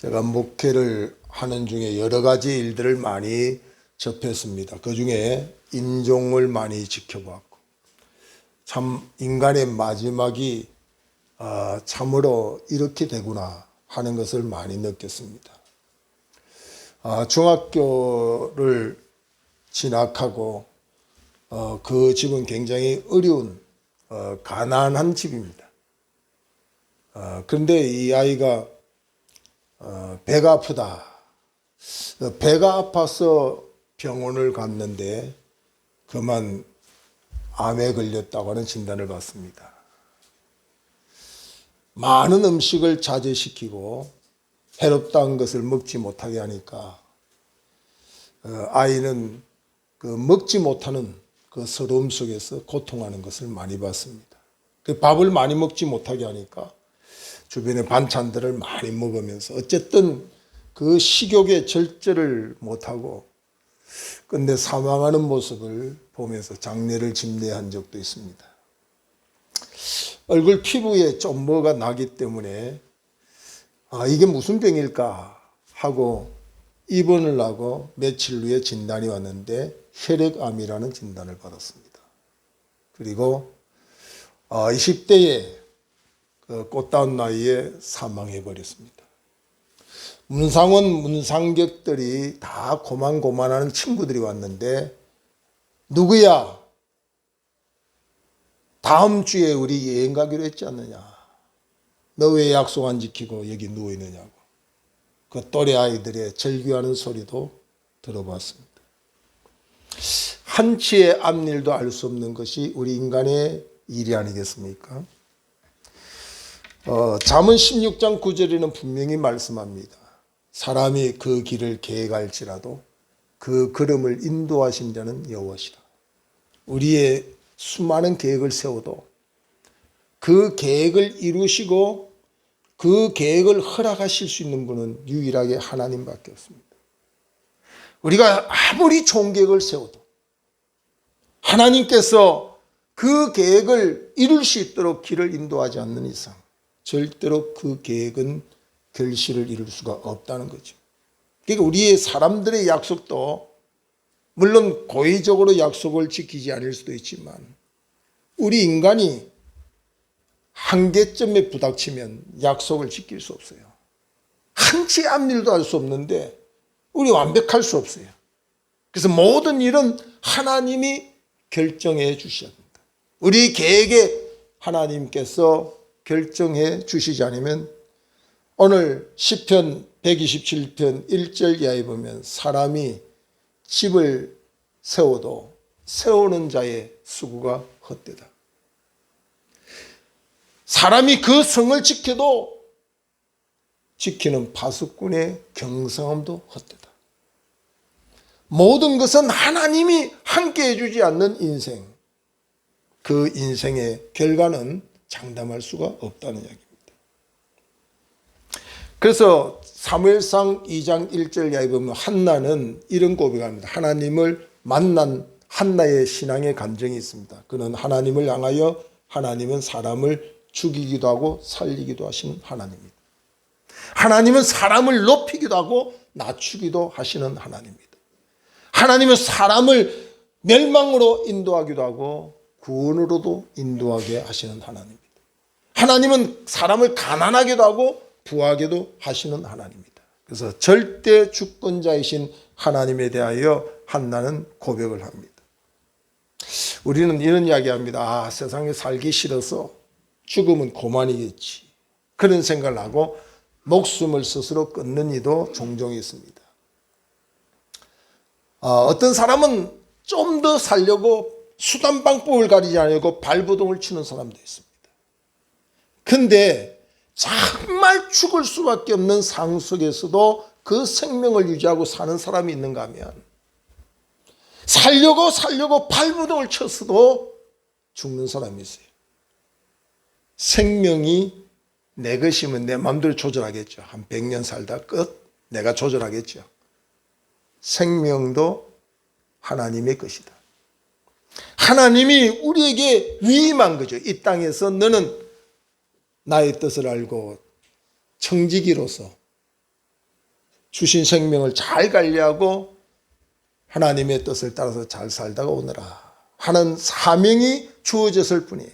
제가 목회를 하는 중에 여러 가지 일들을 많이 접했습니다. 그 중에 인종을 많이 지켜봤고, 참 인간의 마지막이 참으로 이렇게 되구나 하는 것을 많이 느꼈습니다. 중학교를 진학하고 그 집은 굉장히 어려운 가난한 집입니다. 그런데 이 아이가 배가 아프다. 배가 아파서 병원을 갔는데 그만 암에 걸렸다고 하는 진단을 받습니다. 많은 음식을 자제시키고 해롭다는 것을 먹지 못하게 하니까 아이는 그 먹지 못하는 그 서러움 속에서 고통하는 것을 많이 봤습니다. 그 밥을 많이 먹지 못하게 하니까 주변의 반찬들을 많이 먹으면서 어쨌든 그 식욕에 절제를 못하고 끝내 사망하는 모습을 보면서 장례를 집례한 적도 있습니다. 얼굴 피부에 좀 뭐가 나기 때문에 이게 무슨 병일까 하고 입원을 하고 며칠 후에 진단이 왔는데 혈액암이라는 진단을 받았습니다. 그리고 20대에 그 꽃다운 나이에 사망해 버렸습니다. 문상원 문상객들이 다 고만고만하는 친구들이 왔는데 누구야? 다음 주에 우리 여행 가기로 했지 않느냐? 너 왜 약속 안 지키고 여기 누워 있느냐고. 그 또래 아이들의 절규하는 소리도 들어봤습니다. 한치의 앞일도 알 수 없는 것이 우리 인간의 일이 아니겠습니까? 잠언 16장 9절에는 분명히 말씀합니다. 사람이 그 길을 계획할지라도 그 걸음을 인도하신 자는 여호와시라. 우리의 수많은 계획을 세워도 그 계획을 이루시고 그 계획을 허락하실 수 있는 분은 유일하게 하나님밖에 없습니다. 우리가 아무리 좋은 계획을 세워도 하나님께서 그 계획을 이룰 수 있도록 길을 인도하지 않는 이상 절대로 그 계획은 결실을 이룰 수가 없다는 거죠. 그러니까 우리의 사람들의 약속도 물론 고의적으로 약속을 지키지 않을 수도 있지만 우리 인간이 한계점에 부닥치면 약속을 지킬 수 없어요. 한치 앞일도 알 수 없는데 우리 완벽할 수 없어요. 그래서 모든 일은 하나님이 결정해 주셔야 됩니다. 우리 계획에 하나님께서 결정해 주시지 않으면 오늘 시편 127편 1절 이하에 보면 사람이 집을 세워도 세우는 자의 수고가 헛되다. 사람이 그 성을 지켜도 지키는 파수꾼의 경성함도 헛되다. 모든 것은 하나님이 함께 해주지 않는 인생, 그 인생의 결과는 장담할 수가 없다는 이야기입니다. 그래서 사무엘상 2장 1절 이하에 보면 한나는 이런 고백합니다. 하나님을 만난 한나의 신앙의 감정이 있습니다. 그는 하나님을 향하여 하나님은 사람을 죽이기도 하고 살리기도 하시는 하나님입니다. 하나님은 사람을 높이기도 하고 낮추기도 하시는 하나님입니다. 하나님은 사람을 멸망으로 인도하기도 하고 구원으로도 인도하게 하시는 하나님입니다. 하나님은 사람을 가난하게도 하고 부하게도 하시는 하나님입니다. 그래서 절대 주권자이신 하나님에 대하여 한나는 고백을 합니다. 우리는 이런 이야기합니다. 세상에 살기 싫어서 죽으면 고만이겠지. 그런 생각을 하고 목숨을 스스로 끊는 이도 종종 있습니다. 어떤 사람은 좀 더 살려고 수단 방법을 가리지 않고 발버둥을 치는 사람도 있습니다. 근데 정말 죽을 수밖에 없는 상황 속에서도 그 생명을 유지하고 사는 사람이 있는가 하면 살려고 발버둥을 쳤어도 죽는 사람이 있어요. 생명이 내 것이면 내 마음대로 조절하겠죠. 한 100년 살다 끝 내가 조절하겠죠. 생명도 하나님의 것이다. 하나님이 우리에게 위임한 거죠. 이 땅에서 너는 나의 뜻을 알고 청지기로서 주신 생명을 잘 관리하고 하나님의 뜻을 따라서 잘 살다가 오너라 하는 사명이 주어졌을 뿐이에요.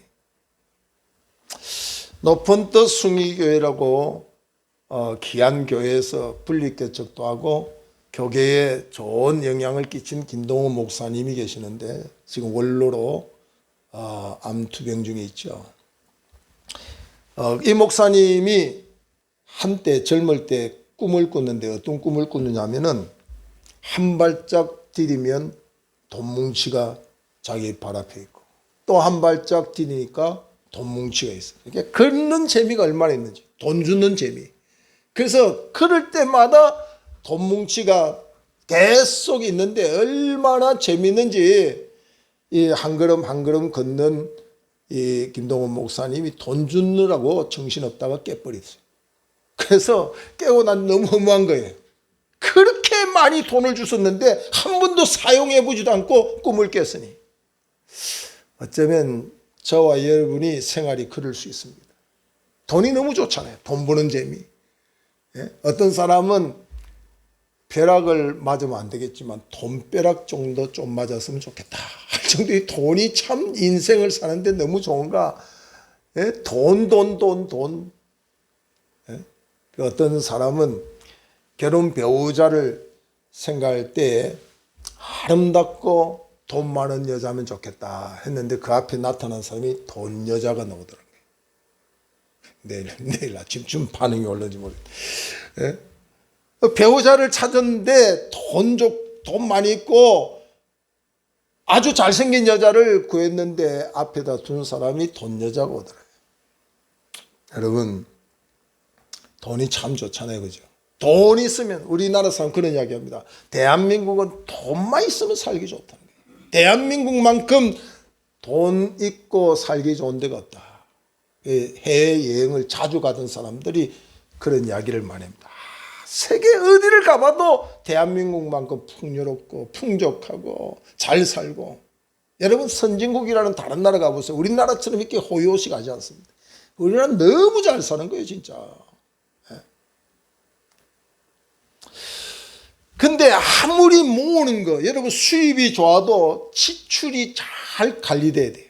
높은 뜻 숭의교회라고 귀한 교회에서 분립개척도 하고 교계에 좋은 영향을 끼친 김동호 목사님이 계시는데 지금 원로로 암투병 중에 있죠. 이 목사님이 한때 젊을 때 꿈을 꿨는데 어떤 꿈을 꿨느냐면은 한 발짝 디디면 돈뭉치가 자기 발 앞에 있고 또 한 발짝 디디니까 돈뭉치가 있어요. 그러니까 걷는 재미가 얼마나 있는지, 돈 주는 재미. 그래서 걸을 때마다 돈뭉치가 계속 있는데 얼마나 재밌는지 이 한 걸음 한 걸음 걷는 이 김동원 목사님이 돈 주느라고 정신없다가 깨버렸어요. 그래서 깨고 난 너무 허무한 거예요. 그렇게 많이 돈을 주셨는데 한 번도 사용해보지도 않고 꿈을 깼으니 어쩌면 저와 여러분이 생활이 그럴 수 있습니다. 돈이 너무 좋잖아요. 돈 버는 재미. 어떤 사람은 벼락을 맞으면 안 되겠지만 돈벼락 정도 좀 맞았으면 좋겠다 할 정도의 돈이 참 인생을 사는데 너무 좋은가. 돈. 어떤 사람은 결혼 배우자를 생각할 때 아름답고 돈 많은 여자면 좋겠다 했는데 그 앞에 나타난 사람이 돈 여자가 나오더라고요. 내일 아침쯤 반응이 올는지 모르겠어요. 배우자를 찾았는데 돈 많이 있고 아주 잘생긴 여자를 구했는데 앞에다 둔 사람이 돈 여자가 오더라고요. 여러분 돈이 참 좋잖아요. 그죠? 돈 있으면 우리나라 사람 그런 이야기 합니다. 대한민국은 돈만 있으면 살기 좋다는 거예요. 대한민국만큼 돈 있고 살기 좋은 데가 없다. 해외여행을 자주 가던 사람들이 그런 이야기를 많이 합니다. 세계 어디를 가봐도 대한민국만큼 풍요롭고 풍족하고 잘 살고. 여러분 선진국이라는 다른 나라 가보세요. 우리나라처럼 이렇게 호요시 가지 않습니다. 우리나라는 너무 잘 사는 거예요 진짜. 근데 아무리 모으는 거, 여러분 수입이 좋아도 지출이 잘 관리돼야 돼요.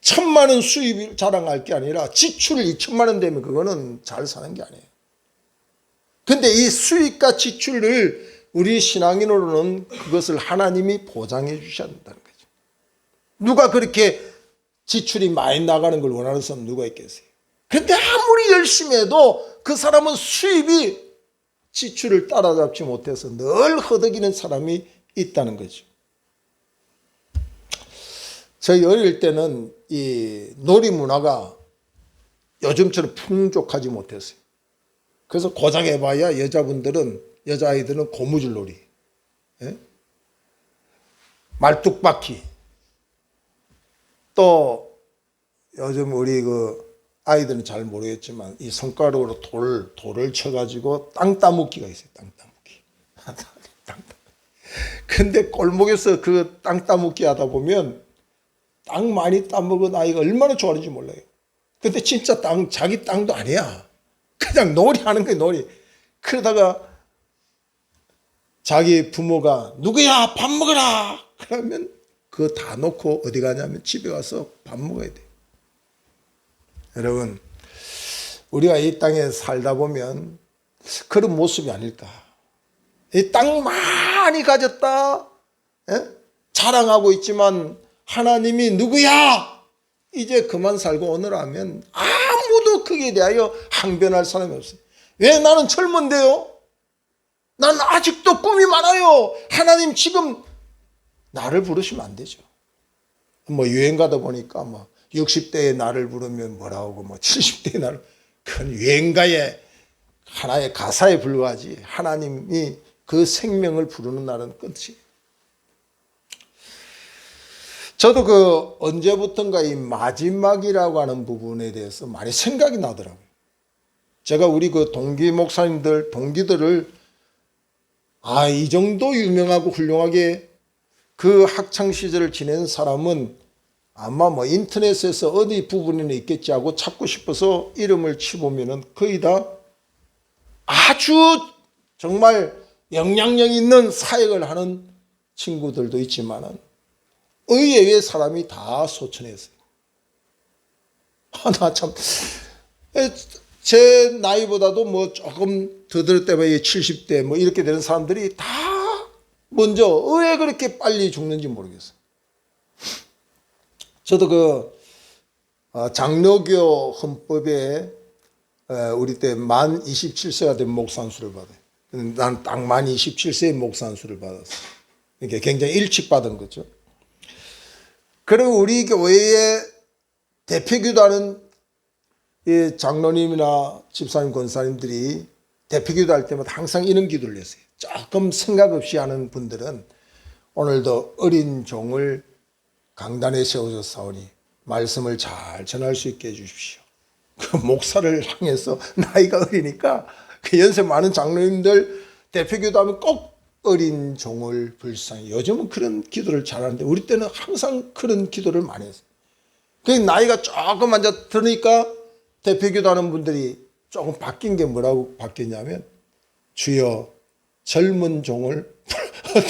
1,000만 원 수입을 자랑할 게 아니라 지출을 2천만 원 되면 그거는 잘 사는 게 아니에요. 근데 이 수입과 지출을 우리 신앙인으로는 그것을 하나님이 보장해 주셔야 된다는 거죠. 누가 그렇게 지출이 많이 나가는 걸 원하는 사람 누가 있겠어요? 근데 아무리 열심히 해도 그 사람은 수입이 지출을 따라잡지 못해서 늘 허덕이는 사람이 있다는 거죠. 저희 어릴 때는 이 놀이 문화가 요즘처럼 풍족하지 못했어요. 그래서 고작 해봐야 여자아이들은 고무줄 놀이, 말뚝박기, 또 요즘 우리 아이들은 잘 모르겠지만 이 손가락으로 돌을 쳐가지고 땅 따먹기가 있어요. 땅 따먹기. 근데 골목에서 그 땅 따먹기 하다 보면 땅 많이 따먹은 아이가 얼마나 좋아하는지 몰라요. 근데 진짜 자기 땅도 아니야. 그냥 놀이하는 거예요, 놀이. 그러다가 자기 부모가 누구야 밥 먹어라 그러면 그거 다 놓고 어디 가냐면 집에 가서 밥 먹어야 돼요. 여러분 우리가 이 땅에 살다 보면 그런 모습이 아닐까. 이 땅 많이 가졌다 자랑하고 있지만 하나님이 누구야 이제 그만 살고 오너라 하면 아무도 거기에 대하여 항변할 사람이 없어요. 왜 나는 젊은데요? 난 아직도 꿈이 많아요. 하나님 지금 나를 부르시면 안 되죠. 유행 가다 보니까 60대의 나를 부르면 뭐라고 70대의 나를, 그건 유행가의 하나의 가사에 불과하지 하나님이 그 생명을 부르는 날은 끝이에요. 저도 언제부턴가 이 마지막이라고 하는 부분에 대해서 많이 생각이 나더라고요. 제가 우리 동기 목사님들, 동기들을 이 정도 유명하고 훌륭하게 그 학창시절을 지낸 사람은 아마 인터넷에서 어디 부분에는 있겠지 하고 찾고 싶어서 이름을 치보면은 거의 다 아주 정말 영향력 있는 사역을 하는 친구들도 있지만은 의외의 사람이 다 소천했어요. 나 참, 제 나이보다도 뭐 조금 더 들 때면 70대 뭐 이렇게 되는 사람들이 다 먼저 왜 그렇게 빨리 죽는지 모르겠어요. 저도 그 장로교 헌법에 우리 때 만 27세가 된 목산수를 받아요. 난 딱 만 27세의 목산수를 받았어요. 이게 굉장히 일찍 받은 거죠. 그리고 우리 교회의 대표기도하는 이 장로님이나 집사님, 권사님들이 대표기도 할 때마다 항상 이런 기도를 했어요. 조금 생각 없이 하는 분들은 오늘도 어린 종을 강단에 세우셨사오니 말씀을 잘 전할 수 있게 해주십시오. 그 목사를 향해서 나이가 어리니까 그 연세 많은 장로님들 대표기도하면 꼭 어린 종을 불쌍히. 요즘은 그런 기도를 잘하는데 우리 때는 항상 그런 기도를 많이 했어요. 그 나이가 조금 앉아 들으니까 대표기도하는 분들이 조금 바뀐 게 뭐라고 바뀌었냐면 주여 젊은 종을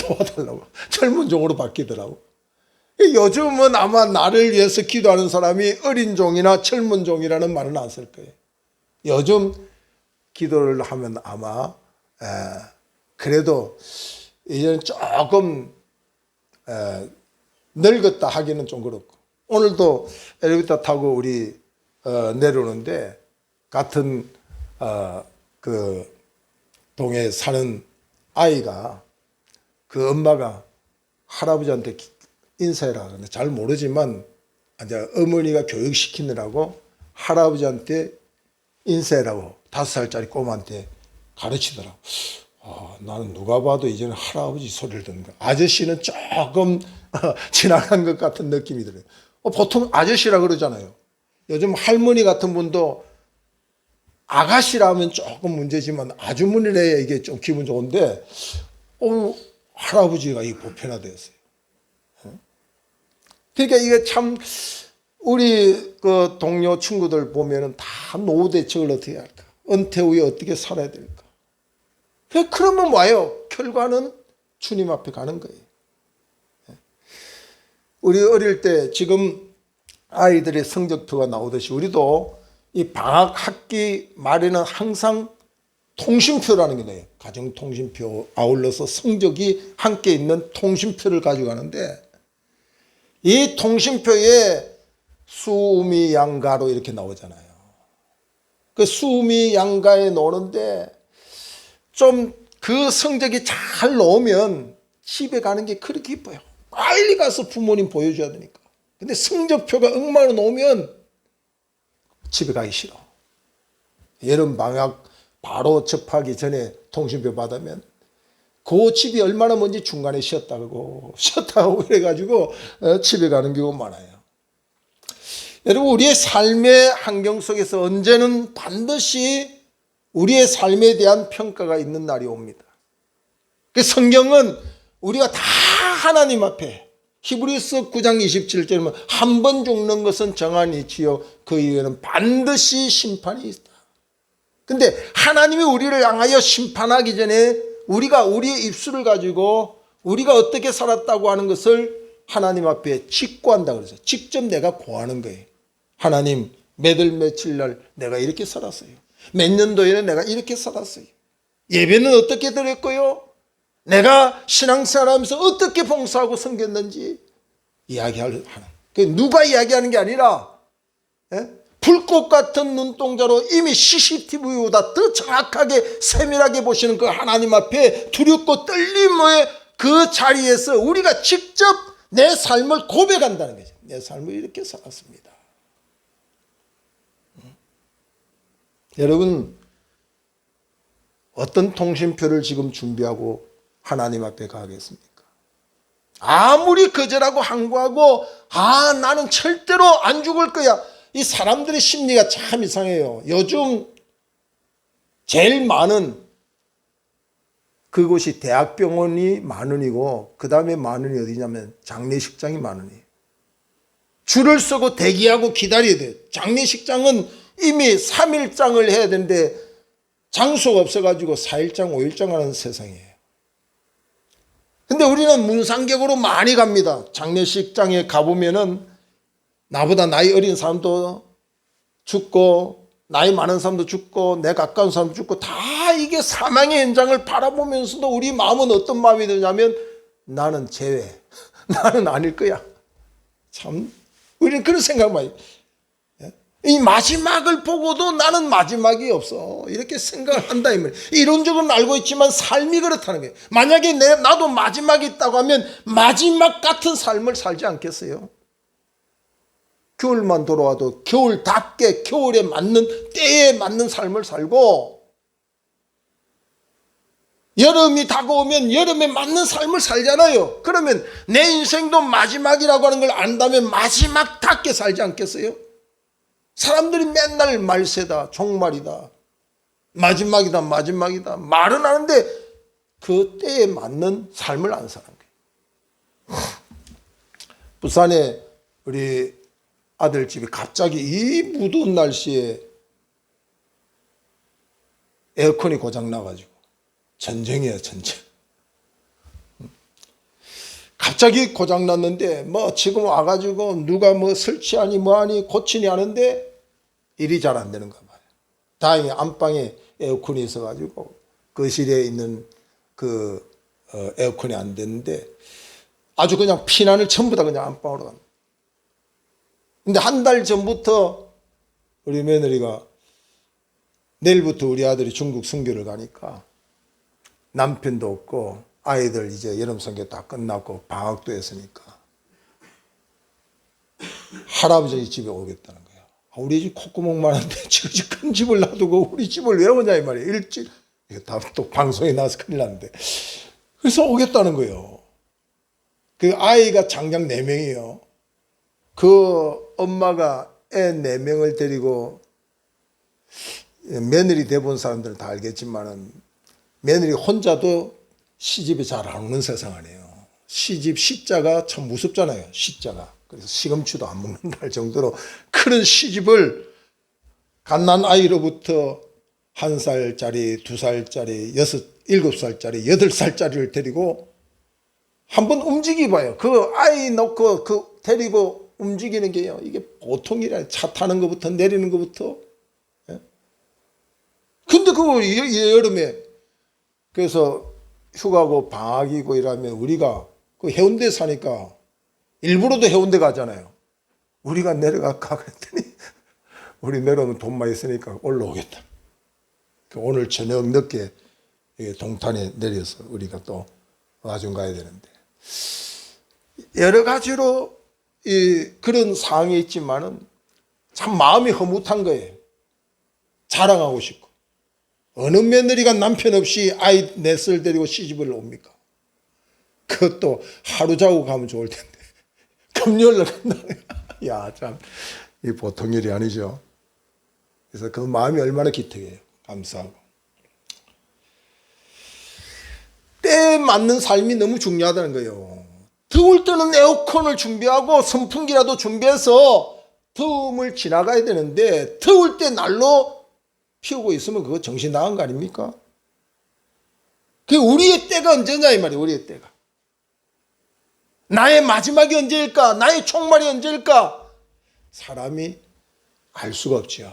도와달라고 젊은 종으로 바뀌더라고. 요즘은 아마 나를 위해서 기도하는 사람이 어린 종이나 젊은 종이라는 말은 안 쓸 거예요. 요즘 기도를 하면 아마 그래도 이제는 조금 늙었다 하기는 좀 그렇고, 오늘도 엘리베이터 타고 우리 내려오는데 같은 그 동에 사는 아이가 그 엄마가 할아버지한테 인사해라 그러는데 잘 모르지만 이제 어머니가 교육시키느라고 할아버지한테 인사해라고 5살짜리 꼬마한테 가르치더라고. 나는 누가 봐도 이제는 할아버지 소리를 듣는 거야. 아저씨는 조금 지나간 것 같은 느낌이 들어요. 보통 아저씨라 그러잖아요. 요즘 할머니 같은 분도 아가씨라 하면 조금 문제지만 아주머니래 이게 좀 기분 좋은데 할아버지가 이 보편화되었어요. 그러니까 이게 참 우리 그 동료 친구들 보면은 다 노후 대책을 어떻게 할까? 은퇴 후에 어떻게 살아야 될까? 그러면 와요. 결과는 주님 앞에 가는 거예요. 우리 어릴 때 지금 아이들의 성적표가 나오듯이 우리도 이 방학 학기 말에는 항상 통신표라는 게 나요. 가정통신표 아울러서 성적이 함께 있는 통신표를 가져가는데 이 통신표에 수미 양가로 이렇게 나오잖아요. 그 수미 양가에 노는데 좀 그 성적이 잘 나오면 집에 가는 게 그렇게 기뻐요. 빨리 가서 부모님 보여줘야 되니까. 근데 성적표가 엉망으로 나오면 집에 가기 싫어. 여름 방학 바로 접하기 전에 통신표 받으면 그 집이 얼마나 먼지 중간에 쉬었다고 그래가지고 집에 가는 경우가 많아요. 여러분, 우리의 삶의 환경 속에서 언제는 반드시 우리의 삶에 대한 평가가 있는 날이 옵니다. 그 성경은 우리가 다 하나님 앞에 히브리서 9장 27절에 한 번 죽는 것은 정한 이치요 그 이후에는 반드시 심판이 있다. 근데 하나님이 우리를 향하여 심판하기 전에 우리가 우리의 입술을 가지고 우리가 어떻게 살았다고 하는 것을 하나님 앞에 직고한다 그래서 직접 내가 고하는 거예요. 하나님, 몇 월 며칠 날 내가 이렇게 살았어요. 몇 년도에는 내가 이렇게 살았어요. 예배는 어떻게 드렸고요. 내가 신앙생활하면서 어떻게 봉사하고 섬겼는지 이야기하는. 누가 이야기하는 게 아니라 불꽃 같은 눈동자로 이미 CCTV보다 더 정확하게 세밀하게 보시는 그 하나님 앞에 두렵고 떨림의 그 자리에서 우리가 직접 내 삶을 고백한다는 거죠. 내 삶을 이렇게 살았습니다. 여러분, 어떤 통신표를 지금 준비하고 하나님 앞에 가겠습니까? 아무리 거절하고 항구하고 나는 절대로 안 죽을 거야. 이 사람들의 심리가 참 이상해요. 요즘 제일 많은 그곳이 대학병원이 10,000원이고 그 다음에 10,000원이 어디냐면 장례식장이 10,000원이에요. 줄을 서고 대기하고 기다려야 돼요. 장례식장은 이미 3일장을 해야 되는데 장소가 없어가지고 4일장 5일장 하는 세상이에요. 근데 우리는 문상객으로 많이 갑니다. 장례식장에 가보면은 나보다 나이 어린 사람도 죽고 나이 많은 사람도 죽고 내 가까운 사람도 죽고 다 이게 사망의 현장을 바라보면서도 우리 마음은 어떤 마음이 드냐면 나는 제외, 나는 아닐 거야. 참 우리는 그런 생각만 해요. 이 마지막을 보고도 나는 마지막이 없어 이렇게 생각을 한다 이 말이에요. 이론적으로는 알고 있지만 삶이 그렇다는 거예요. 만약에 나도 마지막이 있다고 하면 마지막 같은 삶을 살지 않겠어요? 겨울만 돌아와도 겨울답게 겨울에 맞는 때에 맞는 삶을 살고 여름이 다가오면 여름에 맞는 삶을 살잖아요. 그러면 내 인생도 마지막이라고 하는 걸 안다면 마지막답게 살지 않겠어요? 사람들이 맨날 말세다, 종말이다, 마지막이다, 마지막이다 말은 하는데 그 때에 맞는 삶을 안 사는 거예요. 부산에 우리 아들 집이 갑자기 이 무더운 날씨에 에어컨이 고장 나가지고 전쟁이에요, 전쟁. 갑자기 고장 났는데 뭐 지금 와가지고 누가 뭐 설치하니 뭐하니 고치니 하는데 일이 잘 안 되는가 봐요. 다행히 안방에 에어컨이 있어가지고 거실에 있는 그 에어컨이 안 됐는데 아주 그냥 피난을 전부 다 그냥 안방으로 갑니다. 근데 한 달 전부터 우리 며느리가 내일부터 우리 아들이 중국 선교를 가니까 남편도 없고 아이들 이제 여름 선교 다 끝났고 방학도 했으니까 할아버지 집에 오겠다는 거야. 우리 집 콧구멍만한데 저집 큰 집을 놔두고 우리 집을 왜 오냐 이 말이에요. 일주일 이거 다 또 방송에 나와서 큰일 났는데 그래서 오겠다는 거예요. 그 아이가 장장 4명이에요. 그 엄마가 애 4명을 데리고 며느리 대본 사람들은 다 알겠지만은 며느리 혼자도 시집이 잘 안 오는 세상 아니에요. 시집 시자가 참 무섭잖아요. 시자가. 그래서 시금치도 안 먹는다 할 정도로 그런 시집을 갓난 아이로부터 1살짜리, 2살짜리, 7살짜리, 8살짜리를 데리고 한번 움직여봐요. 그 아이 놓고 그 데리고 움직이는 게요. 이게 보통이라 차 타는 것부터 내리는 것부터. 근데 그거 여름에 그래서 휴가고 방학이고 이러면 우리가 그 해운대 사니까 일부러도 해운대 가잖아요. 우리가 내려갈까 그랬더니 우리 내려오면 돈 많이 쓰니까 올라오겠다. 오늘 저녁 늦게 동탄에 내려서 우리가 또 나중 가야 되는데 여러 가지로 그런 상황이 있지만은 참 마음이 흐뭇한 거예요. 자랑하고 싶고. 어느 며느리가 남편 없이 아이 넷을 데리고 시집을 옵니까? 그것도 하루 자고 가면 좋을 텐데 금요일날 간다네. 야, 참 이 보통 일이 아니죠. 그래서 그 마음이 얼마나 기특해요. 감사하고. 때에 맞는 삶이 너무 중요하다는 거예요. 더울 때는 에어컨을 준비하고 선풍기라도 준비해서 더움을 지나가야 되는데 더울 때 난로 피우고 있으면 그거 정신 나간 거 아닙니까? 그 우리의 때가 언제냐 이 말이에요. 우리의 때가. 나의 마지막이 언제일까? 나의 총말이 언제일까? 사람이 알 수가 없죠.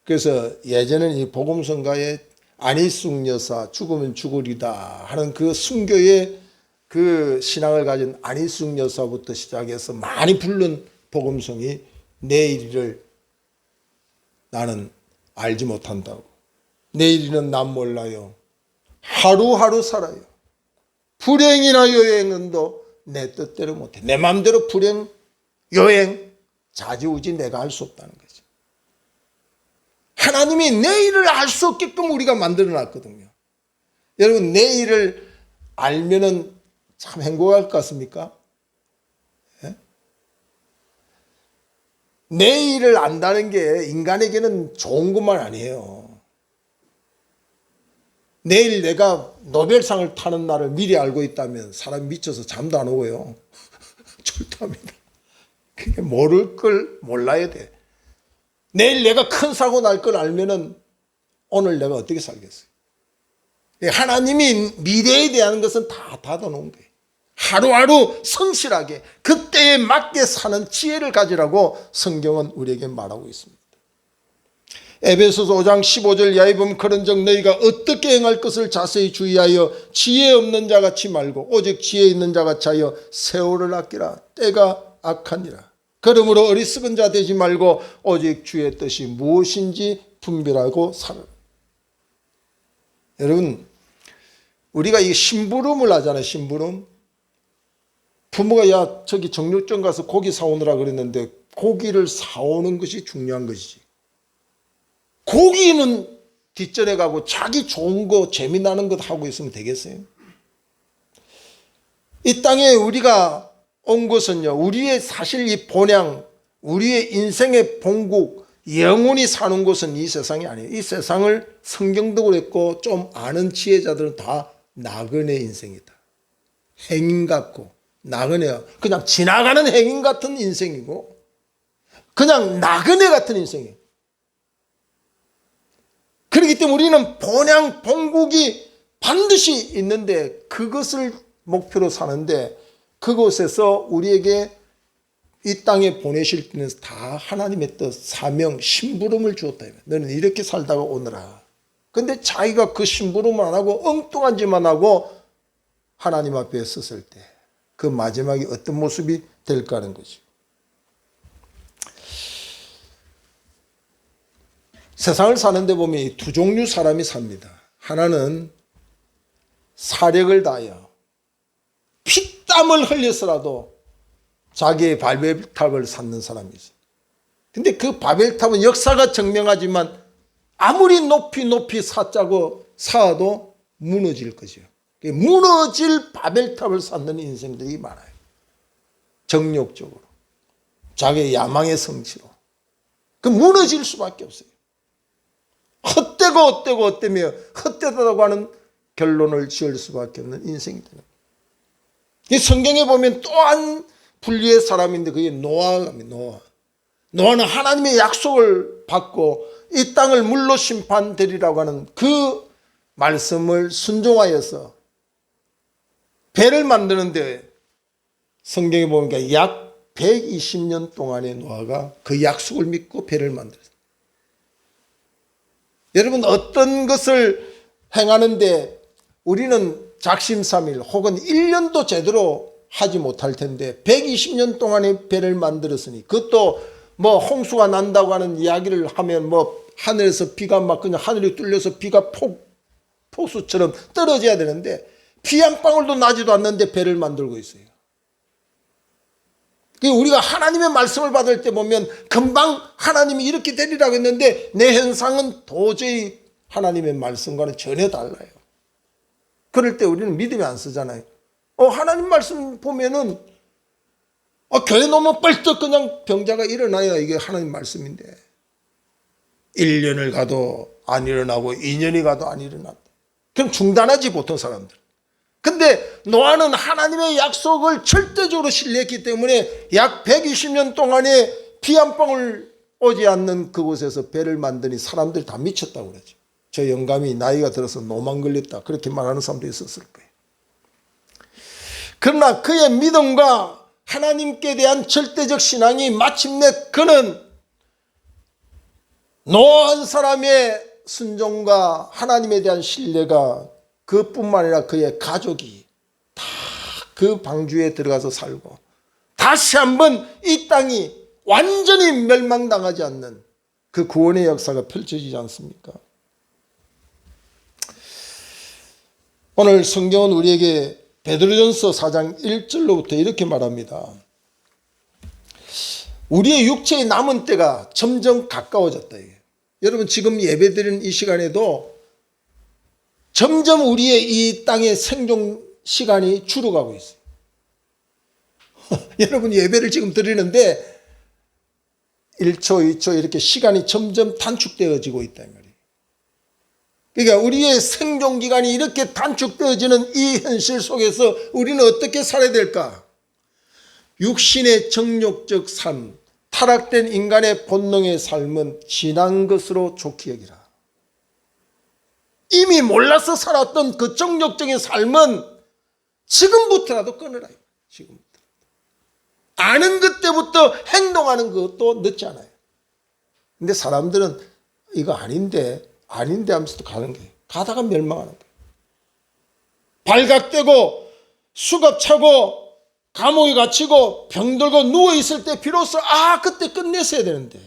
그래서 예전에는 이 복음성가에 안희숙 여사 죽으면 죽으리다 하는 그 순교의 그 신앙을 가진 안희숙 여사부터 시작해서 많이 부른 복음성이 내일을 나는 알지 못한다고. 내일은 난 몰라요. 하루하루 살아요. 불행이나 여행은도 내 뜻대로 못해. 내 마음대로 불행, 여행, 좌지우지 내가 할 수 없다는 거죠. 하나님이 내일을 알 수 없게끔 우리가 만들어 놨거든요. 여러분 내일을 알면은 참 행복할 것 같습니까? 예? 내일을 안다는 게 인간에게는 좋은 것만 아니에요. 내일 내가 노벨상을 타는 날을 미리 알고 있다면 사람이 미쳐서 잠도 안 오고요. 출두합니다. 그게 모를 걸 몰라야 돼. 내일 내가 큰 사고 날 걸 알면은 오늘 내가 어떻게 살겠어요? 하나님이 미래에 대한 것은 다 닫아놓은 거예요. 하루하루 성실하게 그때에 맞게 사는 지혜를 가지라고 성경은 우리에게 말하고 있습니다. 에베소서 5장 15절 이하에 보면 그런즉 너희가 어떻게 행할 것을 자세히 주의하여 지혜 없는 자같이 말고 오직 지혜 있는 자같이 하여 세월을 아끼라. 때가 악하니라. 그러므로 어리석은 자 되지 말고 오직 주의 뜻이 무엇인지 분별하고 살아라. 여러분, 우리가 이 심부름을 하잖아요. 심부름. 부모가 야 저기 정육점 가서 고기 사오느라 그랬는데 고기를 사오는 것이 중요한 것이지. 고기는 뒷전에 가고 자기 좋은 거 재미나는 것 하고 있으면 되겠어요? 이 땅에 우리가 온 것은요, 우리의 사실 이 본향, 우리의 인생의 본국, 영원히 사는 곳은 이 세상이 아니에요. 이 세상을 성경도 그랬고 좀 아는 지혜자들은 다 나그네 인생이다. 행인 같고 나그네야. 그냥 지나가는 행인 같은 인생이고 그냥 나그네 같은 인생이에요. 그렇기 때문에 우리는 본향 본국이 반드시 있는데 그것을 목표로 사는데 그곳에서 우리에게 이 땅에 보내실 때는 다 하나님의 뜻, 사명, 심부름을 주었다. 너는 이렇게 살다가 오너라. 근데 자기가 그 심부름을 안 하고 엉뚱한 짓만 하고 하나님 앞에 섰을 때 그 마지막이 어떤 모습이 될까 하는 거죠. 세상을 사는데 보면 두 종류 사람이 삽니다. 하나는 사력을 다하여 피땀을 흘려서라도 자기의 바벨탑을 쌓는 사람이 있어요. 근데 그 바벨탑은 역사가 증명하지만 아무리 높이 쌓자고 쌓아도 무너질 거죠. 무너질 바벨탑을 쌓는 인생들이 많아요. 정욕적으로, 자기의 야망의 성취로. 그 무너질 수밖에 없어요. 헛되며 헛되다고 하는 결론을 지을 수밖에 없는 인생이 되는 거예요. 성경에 보면 또 한 분류의 사람인데 그게 노아입니다. 노아는 하나님의 약속을 받고 이 땅을 물로 심판되리라고 하는 그 말씀을 순종하여서 배를 만드는데 성경에 보니까 약 120년 동안의 노아가 그 약속을 믿고 배를 만들었어요. 여러분, 어떤 것을 행하는데 우리는 작심삼일 혹은 1년도 제대로 하지 못할 텐데 120년 동안의 배를 만들었으니 그것도 뭐 홍수가 난다고 하는 이야기를 하면 뭐 하늘에서 비가 막 그냥 하늘이 뚫려서 비가 폭수처럼 떨어져야 되는데 피 한 방울도 나지도 않는데 배를 만들고 있어요. 우리가 하나님의 말씀을 받을 때 보면 금방 하나님이 이렇게 되리라고 했는데 내 현상은 도저히 하나님의 말씀과는 전혀 달라요. 그럴 때 우리는 믿음이 안 쓰잖아요. 하나님 말씀 보면은 교회 놓으면 뻘떡 그냥 병자가 일어나야 이게 하나님 말씀인데 1년을 가도 안 일어나고 2년이 가도 안 일어난다. 그럼 중단하지 보통 사람들. 근데 노아는 하나님의 약속을 절대적으로 신뢰했기 때문에 약 120년 동안에 피 한 방울 오지 않는 그곳에서 배를 만드니 사람들이 다 미쳤다고 그러죠. 저 영감이 나이가 들어서 노만 걸렸다 그렇게 말하는 사람도 있었을 거예요. 그러나 그의 믿음과 하나님께 대한 절대적 신앙이 마침내 그는 노아 한 사람의 순종과 하나님에 대한 신뢰가 그뿐만 아니라 그의 가족이 다 그 방주에 들어가서 살고 다시 한번 이 땅이 완전히 멸망당하지 않는 그 구원의 역사가 펼쳐지지 않습니까? 오늘 성경은 우리에게 베드로전서 4장 1절로부터 이렇게 말합니다. 우리의 육체의 남은 때가 점점 가까워졌다. 여러분, 지금 예배드리는 이 시간에도 점점 우리의 이 땅의 생존 시간이 줄어가고 있어요. 여러분, 예배를 지금 드리는데 1초, 2초 이렇게 시간이 점점 단축되어지고 있다 이 말이에요. 그러니까 우리의 생존 기간이 이렇게 단축되어지는 이 현실 속에서 우리는 어떻게 살아야 될까? 육신의 정욕적 삶, 타락된 인간의 본능의 삶은 지난 것으로 좋게 여기라. 이미 몰라서 살았던 그 정욕적인 삶은 지금부터라도 끊으라. 지금부터. 아는 그때부터 행동하는 것도 늦지 않아요. 근데 사람들은 이거 아닌데 하면서도 가는 거예요. 가다가 멸망하는 거예요. 발각되고 수갑차고 감옥에 갇히고 병들고 누워있을 때 비로소 그때 끝냈어야 되는데.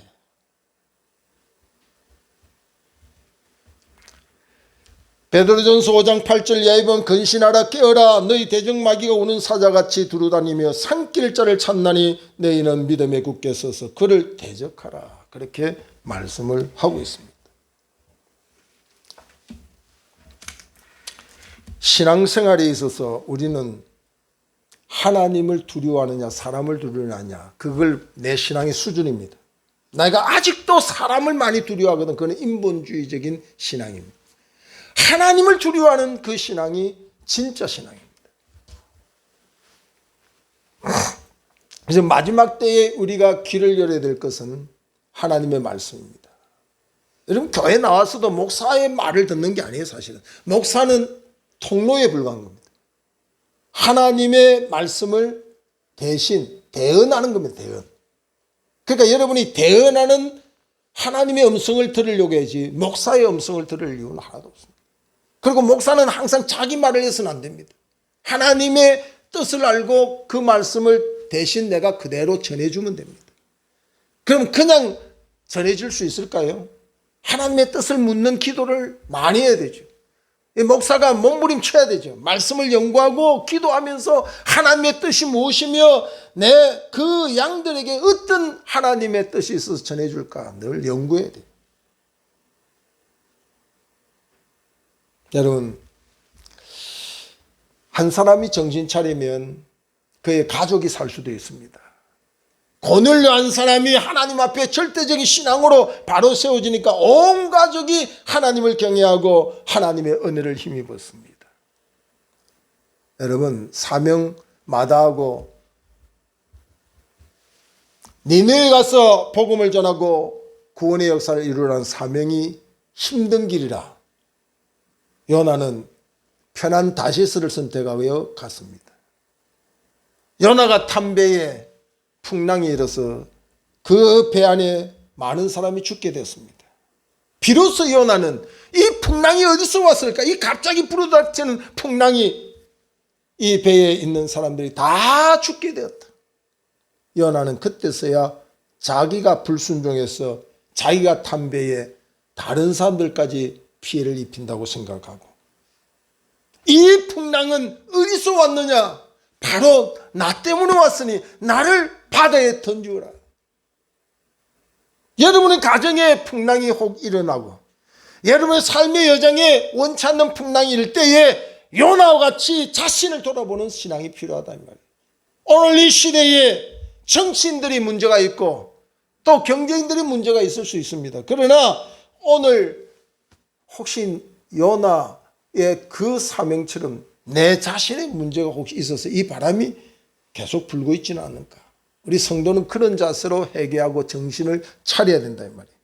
베드로전서 5장 8절 이하에 보면 근신하라 깨어라 너희 대적마귀가 오는 사자같이 두루다니며 산길 자를 찾나니 너희는 믿음에 굳게 서서 그를 대적하라. 그렇게 말씀을 하고 있습니다. 신앙생활에 있어서 우리는 하나님을 두려워하느냐 사람을 두려워하느냐 그걸 내 신앙의 수준입니다. 내가 아직도 사람을 많이 두려워하거든. 그건 인본주의적인 신앙입니다. 하나님을 두려워하는 그 신앙이 진짜 신앙입니다. 그래서 마지막 때에 우리가 귀를 열어야 될 것은 하나님의 말씀입니다. 여러분 교회 나와서도 목사의 말을 듣는 게 아니에요. 사실은 목사는 통로에 불과한 겁니다. 하나님의 말씀을 대신 대언하는 겁니다. 대언. 그러니까 여러분이 대언하는 하나님의 음성을 들으려고 해야지 목사의 음성을 들을 이유는 하나도 없습니다. 그리고 목사는 항상 자기 말을 해서는 안 됩니다. 하나님의 뜻을 알고 그 말씀을 대신 내가 그대로 전해주면 됩니다. 그럼 그냥 전해줄 수 있을까요? 하나님의 뜻을 묻는 기도를 많이 해야 되죠. 목사가 몸부림쳐야 되죠. 말씀을 연구하고 기도하면서 하나님의 뜻이 무엇이며 내 그 양들에게 어떤 하나님의 뜻이 있어서 전해줄까 늘 연구해야 돼요. 여러분 한 사람이 정신 차리면 그의 가족이 살 수도 있습니다. 고넬료한 사람이 하나님 앞에 절대적인 신앙으로 바로 세워지니까 온 가족이 하나님을 경외하고 하나님의 은혜를 힘입었습니다. 여러분 사명 마다하고 니느웨에 가서 복음을 전하고 구원의 역사를 이루라는 사명이 힘든 길이라 요나는 편한 다시스를 선택하여 갔습니다. 요나가 탄 배에 풍랑이 일어서 그 배 안에 많은 사람이 죽게 됐습니다. 비로소 요나는 이 풍랑이 어디서 왔을까? 이 갑자기 불어닥치는 풍랑이 이 배에 있는 사람들이 다 죽게 되었다. 요나는 그때서야 자기가 불순종해서 자기가 탄 배에 다른 사람들까지 피해를 입힌다고 생각하고 이 풍랑은 어디서 왔느냐? 바로 나 때문에 왔으니 나를 바다에 던지우라. 여러분의 가정에 풍랑이 혹 일어나고 여러분의 삶의 여정에 원치 않는 풍랑이 일 때에 요나와 같이 자신을 돌아보는 신앙이 필요하다 이 말이에요. 오늘 이 시대에 정치인들이 문제가 있고 또 경제인들이 문제가 있을 수 있습니다. 그러나 오늘 혹시 요나의 그 사명처럼 내 자신의 문제가 혹시 있어서 이 바람이 계속 불고 있지는 않을까? 우리 성도는 그런 자세로 회개하고 정신을 차려야 된다 이 말이에요.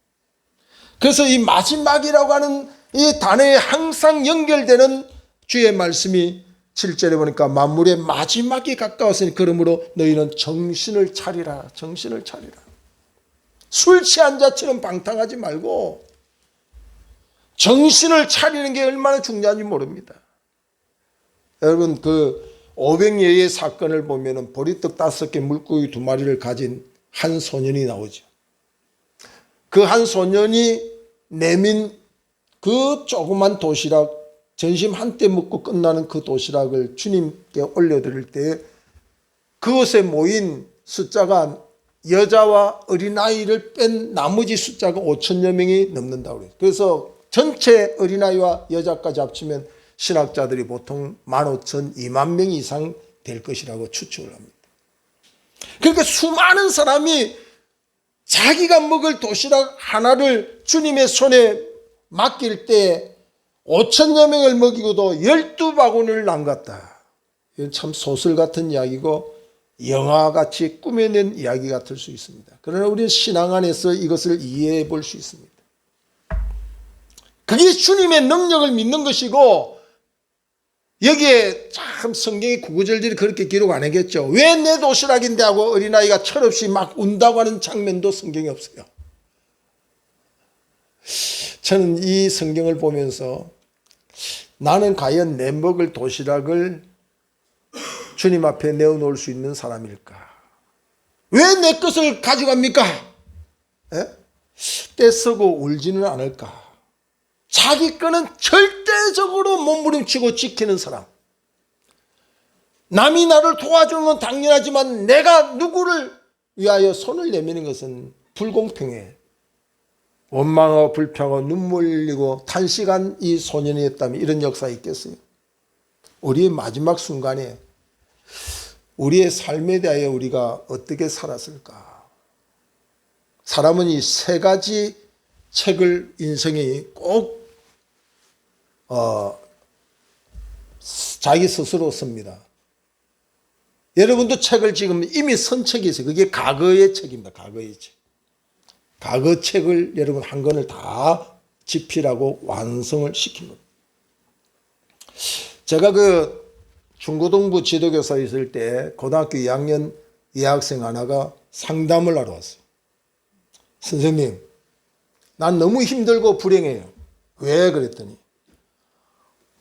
그래서 이 마지막이라고 하는 이 단어에 항상 연결되는 주의 말씀이 7절에 보니까 만물의 마지막이 가까웠으니 그러므로 너희는 정신을 차리라. 정신을 차리라. 술 취한 자처럼 방탕하지 말고 정신을 차리는 게 얼마나 중요한지 모릅니다. 여러분 그 오병이어의 사건을 보면은 보리떡 5개 물고기 2마리를 가진 한 소년이 나오죠. 그 한 소년이 내민 그 조그만 도시락 점심 한때 먹고 끝나는 그 도시락을 주님께 올려드릴 때 그것에 모인 숫자가 여자와 어린아이를 뺀 나머지 숫자가 5천여 명이 넘는다고 그래요. 그래서 전체 어린아이와 여자까지 합치면 신학자들이 보통 15,000, 2만 명 이상 될 것이라고 추측을 합니다. 그러니까 수많은 사람이 자기가 먹을 도시락 하나를 주님의 손에 맡길 때 5천여 명을 먹이고도 12바구니를 남겼다. 이건 참 소설 같은 이야기고 영화같이 꾸며낸 이야기 같을 수 있습니다. 그러나 우리는 신앙 안에서 이것을 이해해 볼 수 있습니다. 그게 주님의 능력을 믿는 것이고, 여기에 참 성경의 구구절들이 그렇게 기록 안 하겠죠. 왜 내 도시락인데 하고 어린아이가 철없이 막 운다고 하는 장면도 성경에 없어요. 저는 이 성경을 보면서 나는 과연 내 먹을 도시락을 주님 앞에 내어놓을 수 있는 사람일까? 왜 내 것을 가져갑니까? 떼쓰고 울지는 않을까? 자기 거는 절대적으로 몸부림치고 지키는 사람. 남이 나를 도와주는 건 당연하지만 내가 누구를 위하여 손을 내미는 것은 불공평해. 원망하고 불평하고 눈물 흘리고 탄식한 이 소년이었다면 이런 역사가 있겠어요? 우리의 마지막 순간에 우리의 삶에 대하여 우리가 어떻게 살았을까? 사람은 이 세 가지 책을 인생에 꼭 자기 스스로 씁니다. 여러분도 책을 지금 이미 쓴 책이 있어요. 그게 과거의 책입니다. 과거의 책. 과거 책을 여러분 한 권을 다 집필하고 완성을 시킨 겁니다. 제가 그 중고등부 지도교사 있을 때 고등학교 2학년 여학생 하나가 상담을 하러 왔어요. 선생님, 난 너무 힘들고 불행해요. 왜? 그랬더니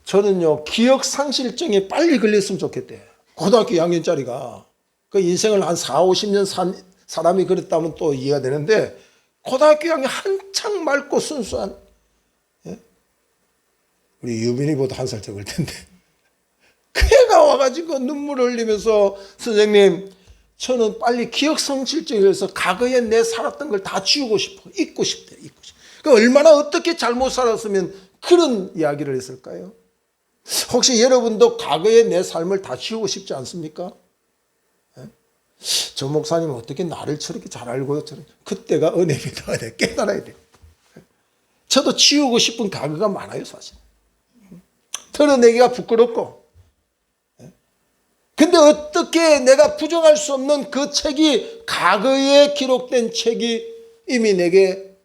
저는요 기억상실증에 빨리 걸렸으면 좋겠대. 고등학교 2학년짜리가 그 인생을 한 4, 50년 산 사람이 그랬다면 또 이해가 되는데 고등학교 2학년 한창 맑고 순수한, 우리 유빈이보다 한 살 적을 텐데 그 애가 와가지고 눈물을 흘리면서 선생님 저는 빨리 기억상실증이 걸려서 과거에 내 살았던 걸 다 지우고 싶어. 잊고 싶대. 잊고 싶어. 그 얼마나 어떻게 잘못 살았으면 그런 이야기를 했을까요? 혹시 여러분도 과거에 내 삶을 다 지우고 싶지 않습니까? 저 목사님은 어떻게 나를 저렇게 잘 알고요? 그때가 은혜입니다. 깨달아야 돼요. 저도 지우고 싶은 과거가 많아요, 사실. 털어내기가 부끄럽고. 근데 어떻게 내가 부정할 수 없는 그 책이, 과거에 기록된 책이 이미 내게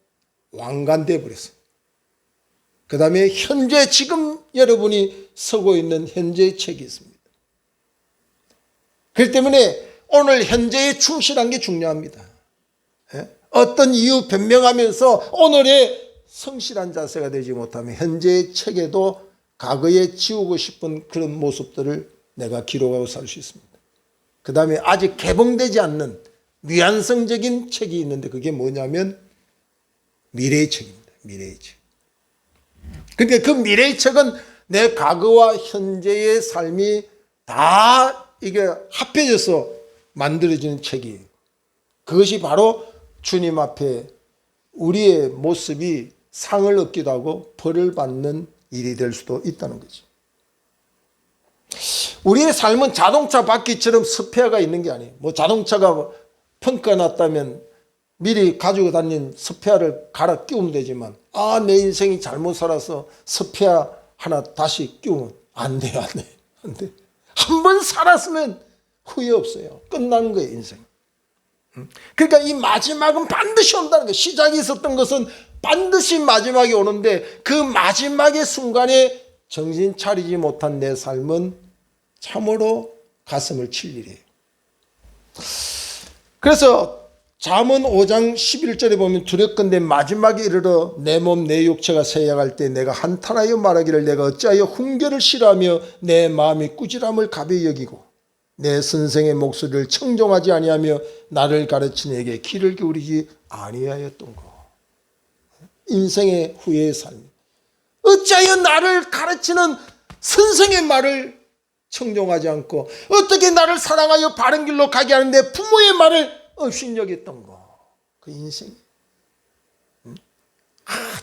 왕관돼 버렸어요. 그 다음에 현재 지금 여러분이 서고 있는 현재의 책이 있습니다. 그렇기 때문에 오늘 현재에 충실한 게 중요합니다. 어떤 이유 변명하면서 오늘의 성실한 자세가 되지 못하면 현재의 책에도 과거에 지우고 싶은 그런 모습들을 내가 기록하고 살 수 있습니다. 그 다음에 아직 개봉되지 않는 미완성적인 책이 있는데 그게 뭐냐면 미래의 책입니다. 미래의 책. 그러니까 그 미래의 책은 내 과거와 현재의 삶이 다 이게 합해져서 만들어지는 책이에요. 그것이 바로 주님 앞에 우리의 모습이 상을 얻기도 하고 벌을 받는 일이 될 수도 있다는 거죠. 우리의 삶은 자동차 바퀴처럼 스페어가 있는 게 아니에요. 뭐 자동차가 펑크가 났다면 미리 가지고 다닌 스페어를 갈아 끼우면 되지만, 내 인생이 잘못 살아서 스페어 하나 다시 끼우면 안 돼요. 안 돼. 안 돼. 한 번 살았으면 후회 없어요. 끝나는 거예요, 인생. 그러니까 이 마지막은 반드시 온다는 거예요. 시작이 있었던 것은 반드시 마지막이 오는데 그 마지막의 순간에 정신 차리지 못한 내 삶은 참으로 가슴을 칠 일이에요. 그래서 잠언 5장 11절에 보면 두렵건대 마지막에 이르러 내 몸 내 육체가 쇠약할 때 내가 한탄하여 말하기를 내가 어찌하여 훈계를 싫어하며 내 마음이 꾸지람을 가벼이 여기고 내 선생의 목소리를 청종하지 아니하며 나를 가르치는 이에게 귀를 기울이지 아니하였던가. 인생의 후회의 삶. 어찌하여 나를 가르치는 선생의 말을 청종하지 않고 어떻게 나를 사랑하여 바른 길로 가게 하는데 부모의 말을 업신여겼던가. 그 인생.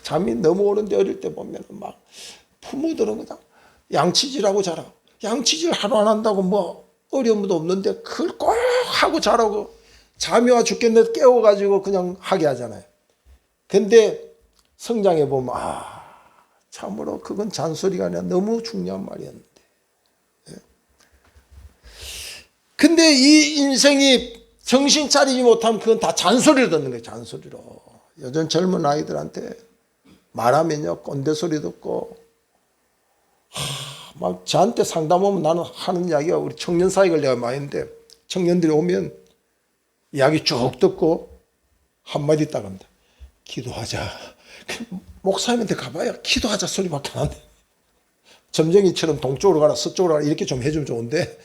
잠이 너무 오는데 어릴 때 보면 막 부모들은 그냥 양치질하고 자라고, 양치질 하루 안 한다고 뭐 어려움도 없는데 그걸 꼭 하고 자라고, 잠이 와 죽겠는데 깨워가지고 그냥 하게 하잖아요. 근데 성장해 보면 참으로 그건 잔소리가 아니라 너무 중요한 말이었는데. 근데 이 인생이 정신 차리지 못하면 그건 다 잔소리를 듣는 거예요. 잔소리로. 요즘 젊은 아이들한테 말하면요 꼰대 소리 듣고 막 저한테 상담하면 나는 하는 이야기가 우리 청년 사역을 내가 많이 했는데 청년들이 오면 이야기 쭉 듣고 한마디 딱 합니다. 기도하자. 목사님한테 가봐야 기도하자 소리밖에 안 해. 점쟁이처럼 동쪽으로 가라 서쪽으로 가라 이렇게 좀 해주면 좋은데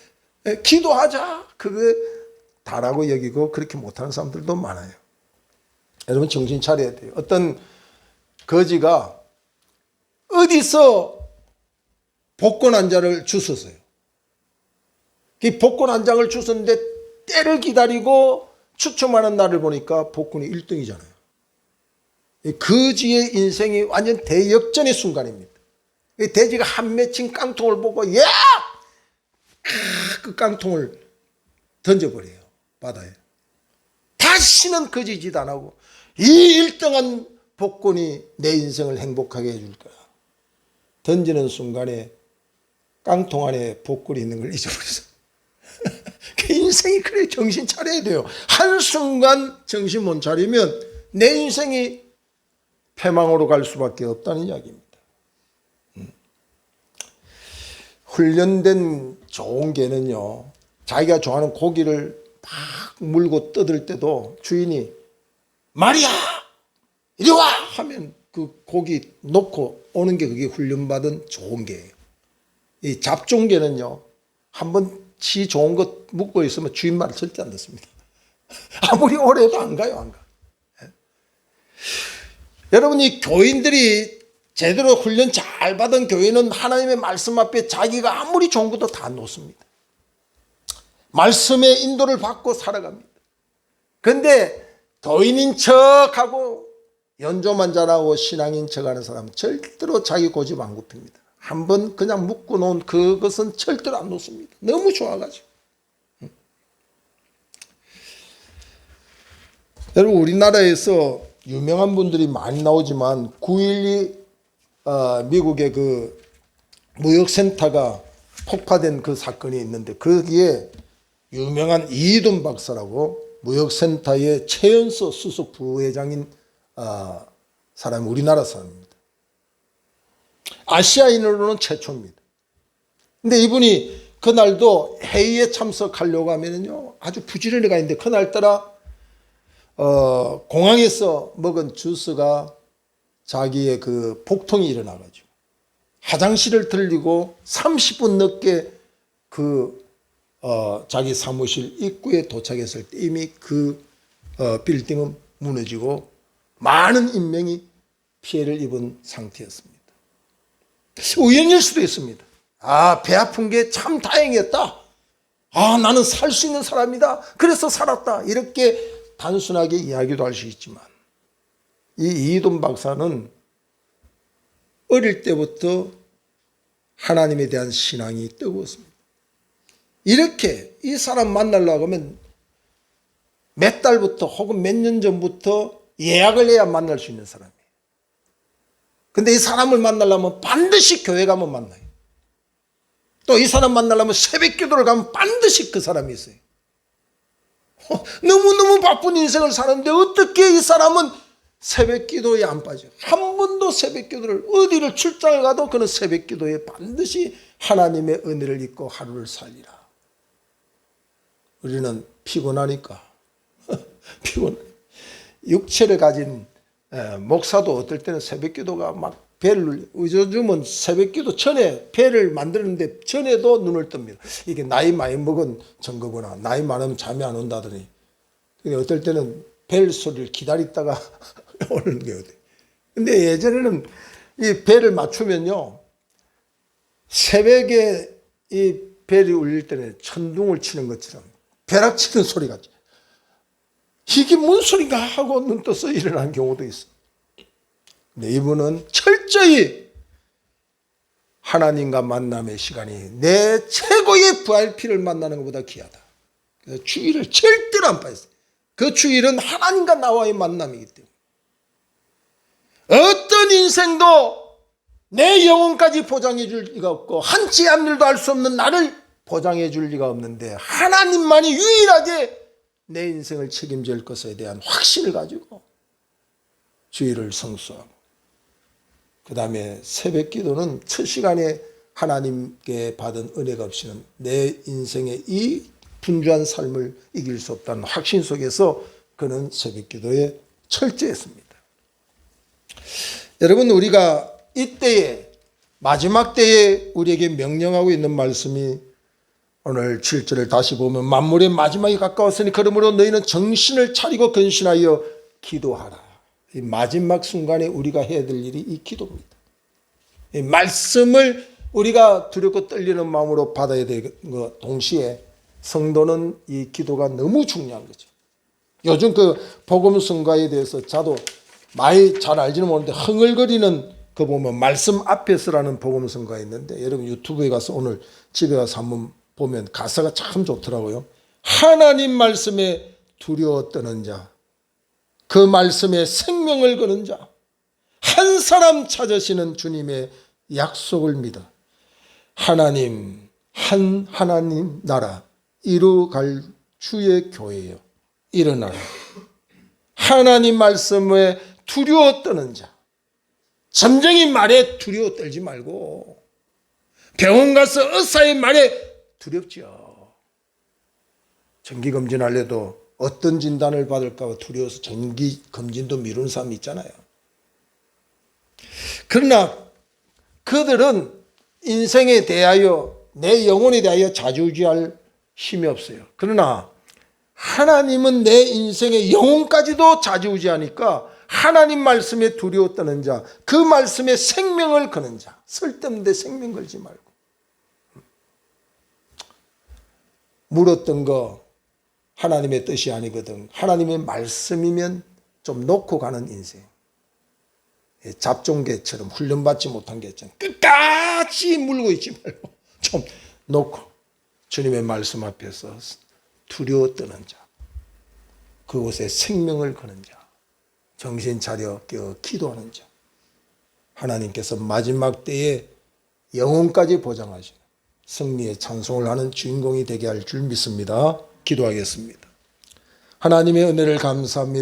기도하자 그게 다라고 여기고 그렇게 못하는 사람들도 많아요. 여러분 정신 차려야 돼요. 어떤 거지가 어디서 복권 한 장을 주웠어요. 이 복권 한 장을 주웠는데 때를 기다리고 추첨하는 날을 보니까 복권이 1등이잖아요. 거지의 인생이 완전 대역전의 순간입니다. 돼지가 한 맺힌 깡통을 보고 야! 그 깡통을 던져버려요. 바다에. 다시는 거지 짓 안 하고 이 1등한 복권이 내 인생을 행복하게 해줄 거야. 던지는 순간에 깡통 안에 복권이 있는 걸 잊어버렸어. 그 인생이 그래 정신 차려야 돼요. 한순간 정신 못 차리면 내 인생이 패망으로 갈 수밖에 없다는 이야기입니다. 훈련된 좋은 개는요. 자기가 좋아하는 고기를 막 물고 떠들 때도 주인이 마리아 이리 와 하면 그 고기 놓고 오는 게 그게 훈련받은 좋은 개예요. 이 잡종개는요. 한번 지 좋은 것 묻고 있으면 주인 말을 절대 안 듣습니다. 아무리 오래 해도 안 가요. 안 가. 여러분 이 교인들이 제대로 훈련 잘 받은 교인은 하나님의 말씀 앞에 자기가 아무리 좋은 것도 다 놓습니다. 말씀의 인도를 받고 살아갑니다. 그런데 교인인 척하고 연조만 잘하고 신앙인 척하는 사람은 절대로 자기 고집 안 굽힙니다. 한번 그냥 묶고 놓은 그것은 절대로 안 놓습니다. 너무 좋아가지고. 여러분 우리나라에서 유명한 분들이 많이 나오지만 9.12 미국의 그 무역센터가 폭파된 그 사건이 있는데 거기에 유명한 이돈 박사라고 무역센터의 최연소 수석 부회장인 사람이 우리나라 사람입니다. 아시아인으로는 최초입니다. 근데 이분이 그날도 회의에 참석하려고 하면요 아주 부지런히 가 있는데 그날따라 공항에서 먹은 주스가 자기의 그 복통이 일어나가지고 화장실을 들리고 30분 늦게 그 자기 사무실 입구에 도착했을 때 이미 그 빌딩은 무너지고 많은 인명이 피해를 입은 상태였습니다. 우연일 수도 있습니다. 배 아픈 게 참 다행이었다. 나는 살 수 있는 사람이다. 그래서 살았다. 이렇게 단순하게 이야기도 할 수 있지만 이 이돈 박사는 어릴 때부터 하나님에 대한 신앙이 뜨거웠습니다. 이렇게 이 사람 만나려고 하면 몇 달부터 혹은 몇 년 전부터 예약을 해야 만날 수 있는 사람이에요. 근데 이 사람을 만나려면 반드시 교회 가면 만나요. 또 이 사람 만나려면 새벽 기도를 가면 반드시 그 사람이 있어요. 너무너무 바쁜 인생을 사는데 어떻게 이 사람은 새벽 기도에 안 빠져요. 한 번도 새벽 기도를 어디를 출장을 가도 그는 새벽 기도에 반드시 하나님의 은혜를 입고 하루를 살리라. 우리는 피곤하니까 피곤해. 육체를 가진 목사도 어떨 때는 새벽 기도가 막 배를 요즘은 새벽 기도 전에 배를 만드는데 전에도 눈을 뜹니다. 이게 나이 많이 먹은 증거구나. 나이 많으면 잠이 안 온다더니 어떨 때는 벨 소리를 기다리다가 오는 게 어때? 근데 예전에는 이 벨을 맞추면요 새벽에 이 벨이 울릴 때는 천둥을 치는 것처럼 벼락 치는 소리 같죠. 이게 뭔 소리가 하고 눈 떠서 일어난 경우도 있어. 근데 이분은 철저히 하나님과 만남의 시간이 내 최고의 VIP를 만나는 것보다 귀하다. 그래서 주일을 절대로 안 빠졌어요. 그 주일은 하나님과 나와의 만남이기 때문에 어떤 인생도 내 영혼까지 보장해 줄 리가 없고 한치 앞일도 알 수 없는 나를 보장해 줄 리가 없는데 하나님만이 유일하게 내 인생을 책임질 것에 대한 확신을 가지고 주일을 성수하고 그 다음에 새벽 기도는 첫 시간에 하나님께 받은 은혜가 없이는 내 인생의 이 분주한 삶을 이길 수 없다는 확신 속에서 그는 새벽 기도에 철저했습니다. 여러분, 우리가 이때에 마지막 때에 우리에게 명령하고 있는 말씀이 오늘 7절을 다시 보면 만물의 마지막이 가까웠으니 그러므로 너희는 정신을 차리고 근신하여 기도하라. 이 마지막 순간에 우리가 해야 될 일이 이 기도입니다. 이 말씀을 우리가 두렵고 떨리는 마음으로 받아야 되는 것 동시에 성도는 이 기도가 너무 중요한 거죠. 요즘 그 복음 성가에 대해서 저도 많이 잘 알지는 못하는데 흥얼거리는 그 보면 말씀 앞에서라는 복음 성가가 있는데 여러분 유튜브에 가서 오늘 집에 가서 한번 보면 가사가 참 좋더라고요. 하나님 말씀에 두려워 떠는 자, 그 말씀에 생명을 거는 자, 한 사람 찾으시는 주님의 약속을 믿어 하나님, 한 하나님 나라 이루갈 주의 교회여 일어나라. 하나님 말씀에 두려워 떠는 자, 점쟁이 말에 두려워 떨지 말고 병원 가서 의사의 말에 두렵죠. 정기검진하려도 어떤 진단을 받을까 두려워서 정기검진도 미루는 사람이 있잖아요. 그러나 그들은 인생에 대하여 내 영혼에 대하여 좌지우지할 힘이 없어요. 그러나 하나님은 내 인생의 영혼까지도 좌지우지하니까 하나님 말씀에 두려워 떠는 자, 그 말씀에 생명을 거는 자, 쓸데없는데 생명 걸지 말고 물었던 거 하나님의 뜻이 아니거든. 하나님의 말씀이면 좀 놓고 가는 인생. 잡종개처럼 훈련받지 못한 개처럼 끝까지 물고 있지 말고 좀 놓고 주님의 말씀 앞에서 두려워 떠는 자, 그곳에 생명을 거는 자, 정신 차려 깨어 기도하는 자, 하나님께서 마지막 때에 영혼까지 보장하시는 승리의 찬송을 하는 주인공이 되게 할 줄 믿습니다. 기도하겠습니다. 하나님의 은혜를 감사합니다.